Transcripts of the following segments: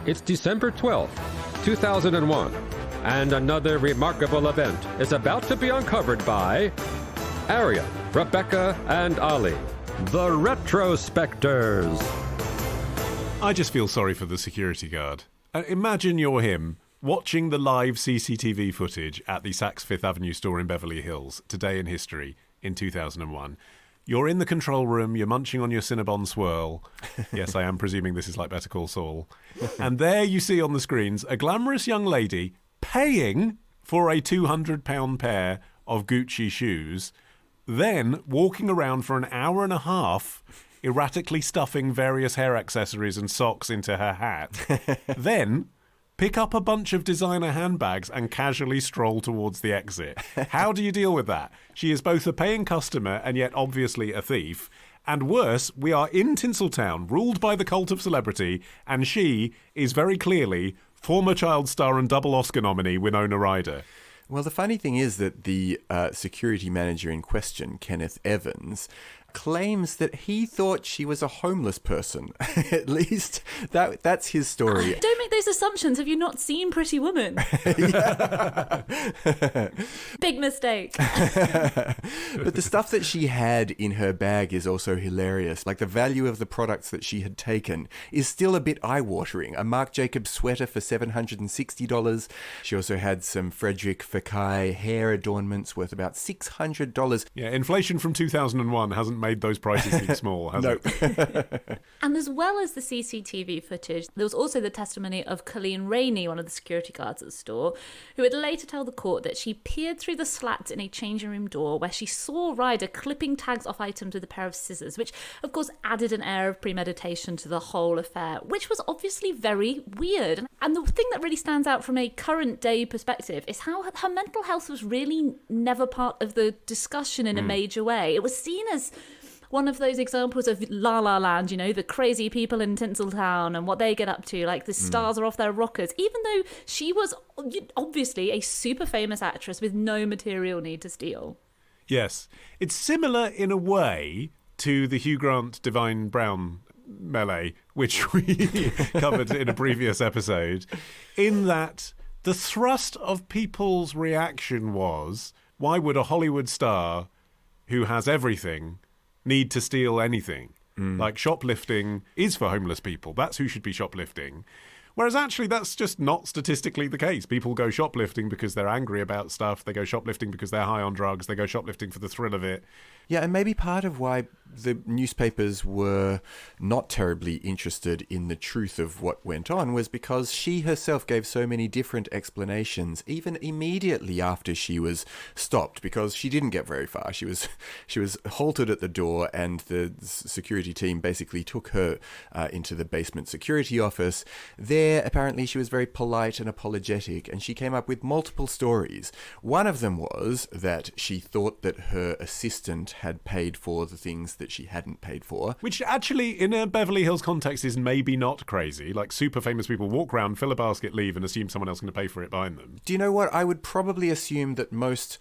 It's December 12th, 2001, and another remarkable event is about to be uncovered by Arion, Rebecca, and Olly, the Retrospectors. I just feel sorry for the security guard. Imagine you're him, watching the live CCTV footage at the Saks Fifth Avenue store in Beverly Hills, today in history, in 2001. You're in the control room, you're munching on your Cinnabon swirl. Yes, I am presuming this is like Better Call Saul. And there you see on the screens a glamorous young lady paying for a £200 pair of Gucci shoes, then walking around for an hour and a half, erratically stuffing various hair accessories and socks into her hat. Then pick up a bunch of designer handbags and casually stroll towards the exit. How do you deal with that? She is both a paying customer and yet obviously a thief. And worse, we are in Tinseltown, ruled by the cult of celebrity, and she is very clearly former child star and double Oscar nominee Winona Ryder. Well, the funny thing is that the security manager in question, Kenneth Evans, claims that he thought she was a homeless person. At least that's his story. Don't make those assumptions. Have you not seen Pretty Woman? Big mistake. But the stuff that she had in her bag is also hilarious. Like, the value of the products that she had taken is still a bit eye-watering. A Marc Jacobs sweater for $760. She also had some Frederic Fekkai hair adornments worth about $600. Yeah, inflation from 2001 hasn't made those prices seem small, has it? And as well as the CCTV footage, there was also the testimony of Colleen Rainey, one of the security guards at the store, who would later tell the court that she peered through the slats in a changing room door where she saw Ryder clipping tags off items with a pair of scissors, which of course added an air of premeditation to the whole affair, which was obviously very weird. And the thing that really stands out from a current day perspective is how her mental health was really never part of the discussion in a major way. It was seen as one of those examples of La La Land, you know, the crazy people in Tinseltown and what they get up to, like the stars are off their rockers, even though she was obviously a super famous actress with no material need to steal. Yes. It's similar in a way to the Hugh Grant Divine Brown melee, which we covered in a previous episode, in that the thrust of people's reaction was, why would a Hollywood star who has everything need to steal anything? Like, shoplifting is for homeless people. That's who should be shoplifting. Whereas actually that's just not statistically the case. People go shoplifting because they're angry about stuff. They go shoplifting because they're high on drugs. They go shoplifting for the thrill of it. Yeah, and maybe part of why the newspapers were not terribly interested in the truth of what went on was because she herself gave so many different explanations, even immediately after she was stopped, because she didn't get very far. She was halted at the door, and the security team basically took her into the basement security office. There, apparently, she was very polite and apologetic, and she came up with multiple stories. One of them was that she thought that her assistant had paid for the things that she hadn't paid for. Which actually, in a Beverly Hills context, is maybe not crazy. Like, super famous people walk around, fill a basket, leave, and assume someone else is going to pay for it behind them. Do you know what? I would probably assume that most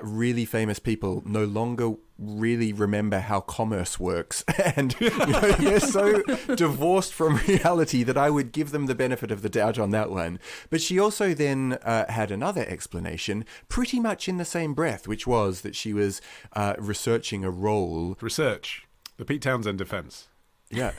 really famous people no longer really remember how commerce works. And they're so divorced from reality that I would give them the benefit of the doubt on that one. But she also then had another explanation pretty much in the same breath, which was that she was researching a role. Research. The Pete Townsend defense. Yeah.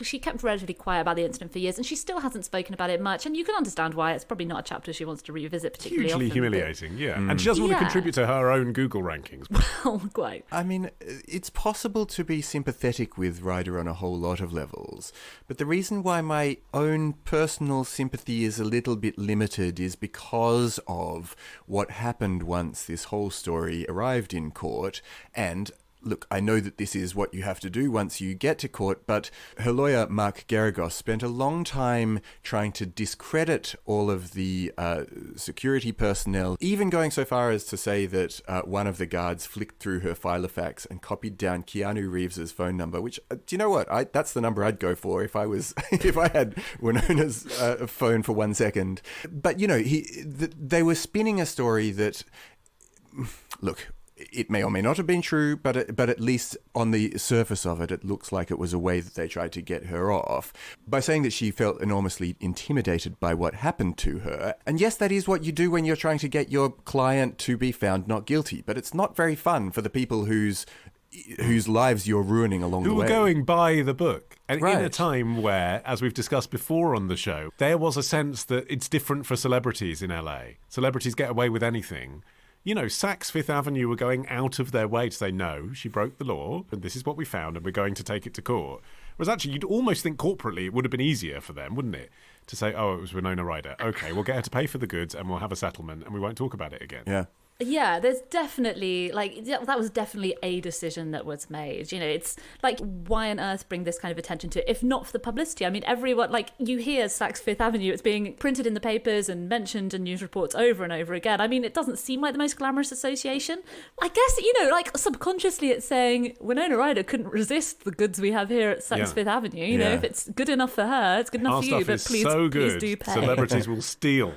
She kept relatively quiet about the incident for years, and she still hasn't spoken about it much, and you can understand why. It's probably not a chapter she wants to revisit particularly Hugely often. humiliating, yeah. And she doesn't want to contribute to her own Google rankings. Well, quite. I mean, it's possible to be sympathetic with Ryder on a whole lot of levels, but the reason why my own personal sympathy is a little bit limited is because of what happened once this whole story arrived in court. And look, I know that this is what you have to do once you get to court, but her lawyer, Marc Jacobs, spent a long time trying to discredit all of the security personnel, even going so far as to say that one of the guards flicked through her Filofax and copied down Keanu Reeves's phone number, which, do you know what? That's the number I'd go for if I was, if I had Winona's phone for 1 second. But, you know, they were spinning a story that, look, It may or may not have been true, but at least on the surface of it, it looks like it was a way that they tried to get her off by saying that she felt enormously intimidated by what happened to her. And yes, that is what you do when you're trying to get your client to be found not guilty, but it's not very fun for the people whose lives you're ruining along the way. Who were going by the book. And Right. in a time where, as we've discussed before on the show, there was a sense that it's different for celebrities in LA. Celebrities get away with anything. You know, Saks Fifth Avenue were going out of their way to say, no, she broke the law, and this is what we found, and we're going to take it to court. Whereas actually, you'd almost think corporately it would have been easier for them, wouldn't it? To say, oh, it was Winona Ryder. Okay, we'll get her to pay for the goods, and we'll have a settlement, and we won't talk about it again. Yeah. Yeah, there's definitely, that was definitely a decision that was made. You know, it's like, why on earth bring this kind of attention to it, if not for the publicity? I mean, everyone, you hear Saks Fifth Avenue, it's being printed in the papers and mentioned in news reports over and over again. I mean, it doesn't seem like the most glamorous association. I guess, subconsciously it's saying Winona Ryder couldn't resist the goods we have here at Saks Fifth Avenue. You know, if it's good enough for her, it's good enough Our for stuff you, but is please, so please good, do pay. celebrities will steal.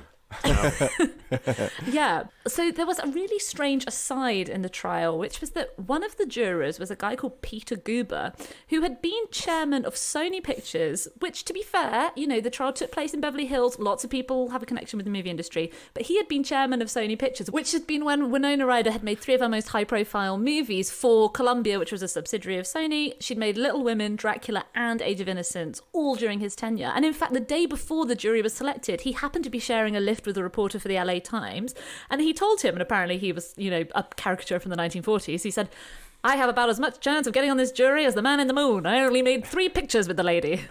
Yeah. So there was a really strange aside in the trial, which was that one of the jurors was a guy called Peter Guber, who had been chairman of Sony Pictures, which, to be fair, you know, the trial took place in Beverly Hills. Lots of people have a connection with the movie industry. But he had been chairman of Sony Pictures, which had been when Winona Ryder had made 3 of her most high-profile movies for Columbia, which was a subsidiary of Sony. She'd made Little Women, Dracula, and Age of Innocence, all during his tenure. And in fact, the day before the jury was selected, he happened to be sharing a lift with a reporter for the LA Times, and he told him, and apparently he was, you know, a caricature from the 1940s, he said, I have about as much chance of getting on this jury as the man in the moon. I only made 3 pictures with the lady.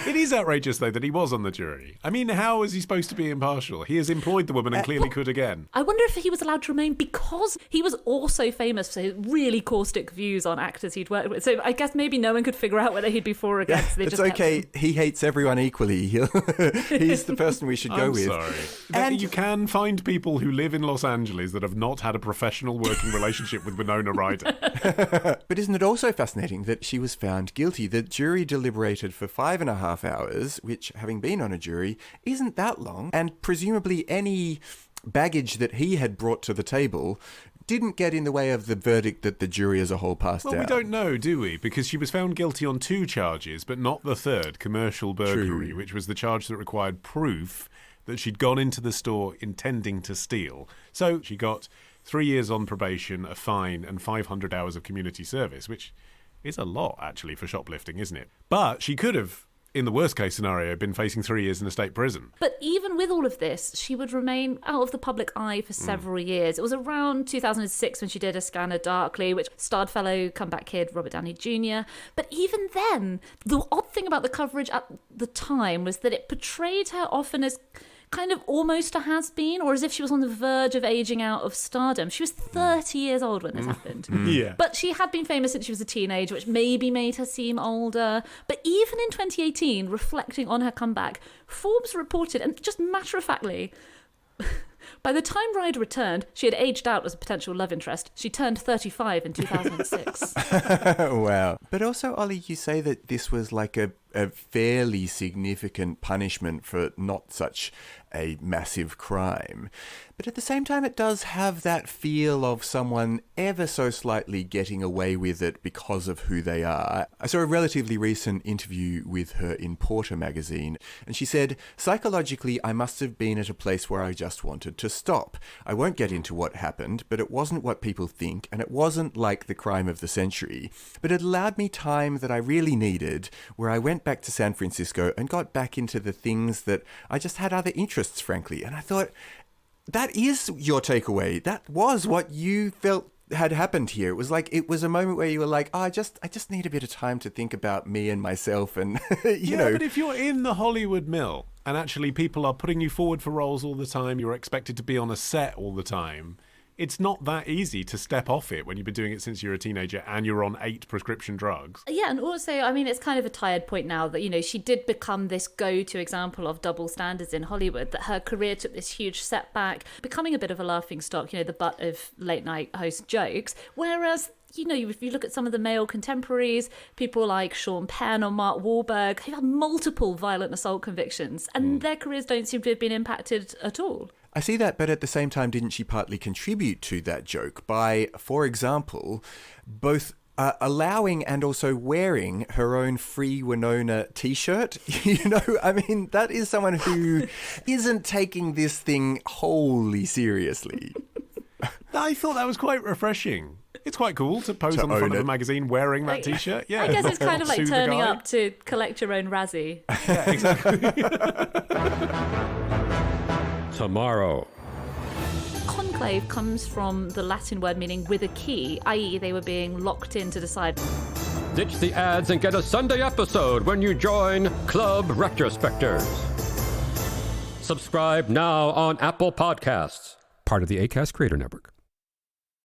It is outrageous, though, that he was on the jury. I mean, how is he supposed to be impartial? He has employed the woman and clearly could again. I wonder if he was allowed to remain because he was also famous for his really caustic views on actors he'd worked with. So I guess maybe no one could figure out whether he'd be for or against. They It's just okay. He hates everyone equally. He's the person we should go I'm with. sorry. And you can find people who live in Los Angeles that have not had a professional working relationship with Winona Ryder. But isn't it also fascinating that she was found guilty? The jury deliberated for 5.5 hours, which, having been on a jury, isn't that long. And presumably any baggage that he had brought to the table didn't get in the way of the verdict that the jury as a whole passed out. Well, we don't know, do we? Because she was found guilty on 2 charges, but not the third, commercial burglary, True. which was the charge that required proof that she'd gone into the store intending to steal. So she got 3 years on probation, a fine, and 500 hours of community service, which is a lot, actually, for shoplifting, isn't it? But she could have, in the worst case scenario, been facing 3 years in a state prison. But even with all of this, she would remain out of the public eye for several years. It was around 2006 when she did A Scanner Darkly, which starred fellow comeback kid Robert Downey Jr. But even then, the odd thing about the coverage at the time was that it portrayed her often as kind of almost a has-been, or as if she was on the verge of aging out of stardom. She was 30 years old when this happened. Yeah. But she had been famous since she was a teenager, which maybe made her seem older. But even in 2018, reflecting on her comeback, Forbes reported, and just matter-of-factly, by the time Ryder returned, she had aged out as a potential love interest. She turned 35 in 2006. Wow. But also, Olly, you say that this was like a fairly significant punishment for not such a massive crime. But at the same time, it does have that feel of someone ever so slightly getting away with it because of who they are. I saw a relatively recent interview with her in Porter magazine, and she said, psychologically, I must have been at a place where I just wanted to stop. I won't get into what happened, but it wasn't what people think, and it wasn't like the crime of the century. But it allowed me time that I really needed, where I went back to San Francisco and got back into the things that I just had other interests, frankly. And I thought, that is your takeaway. That was what you felt had happened here. It was like, it was a moment where you were like, oh, I just need a bit of time to think about me and myself, and you know. But if you're in the Hollywood mill and actually people are putting you forward for roles all the time, you're expected to be on a set all the time, it's not that easy to step off it when you've been doing it since you're a teenager and you're on 8 prescription drugs. Yeah, and also, I mean, it's kind of a tired point now that, you know, she did become this go-to example of double standards in Hollywood, that her career took this huge setback, becoming a bit of a laughingstock, you know, the butt of late-night host jokes, whereas, you know, if you look at some of the male contemporaries, people like Sean Penn or Mark Wahlberg, who have multiple violent assault convictions, and their careers don't seem to have been impacted at all. I see that, but at the same time, didn't she partly contribute to that joke by, for example, both allowing and also wearing her own Free Winona t-shirt? I mean, that is someone who isn't taking this thing wholly seriously. I thought that was quite refreshing. It's quite cool to pose on the front of a magazine wearing that t-shirt. Yeah, I guess it's kind of like Sue the turning guy. up to collect your own Razzie. Yeah, exactly. Tomorrow. Conclave comes from the Latin word meaning with a key, i.e. they were being locked in to decide. Ditch the ads and get a Sunday episode when you join Club Retrospectors. Subscribe now on Apple Podcasts, part of the Acast Creator Network.